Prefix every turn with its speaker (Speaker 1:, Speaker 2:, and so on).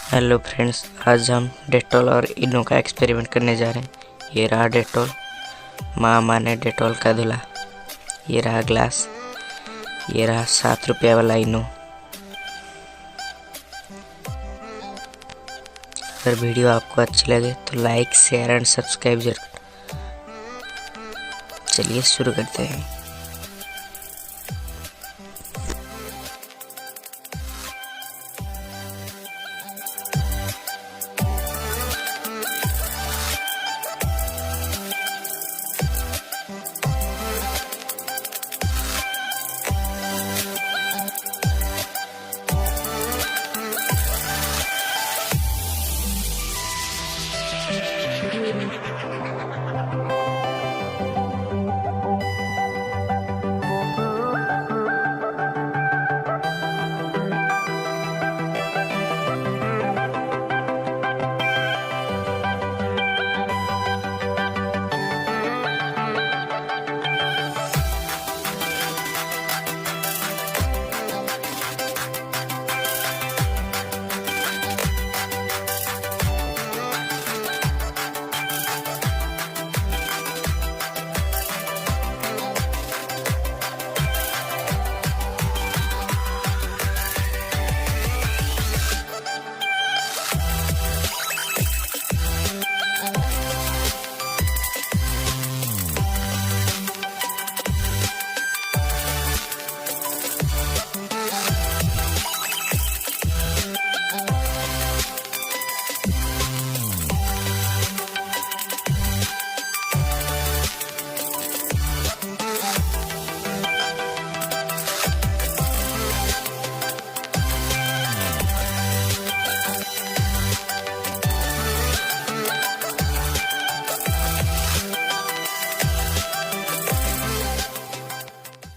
Speaker 1: Hello friends, आज हम Dettol और इनो का एक्सपेरिमेंट करने जा रहे हैं। ये रहा डेटॉल, माँ माने डेटॉल का धुला। ये रहा ग्लास, ये रहा 7 रुपया वाला इनो। अगर वीडियो आपको अच्छी लगे तो लाइक, शेयर एंड सब्सक्राइब जरूर। चलिए शुरू करते हैं।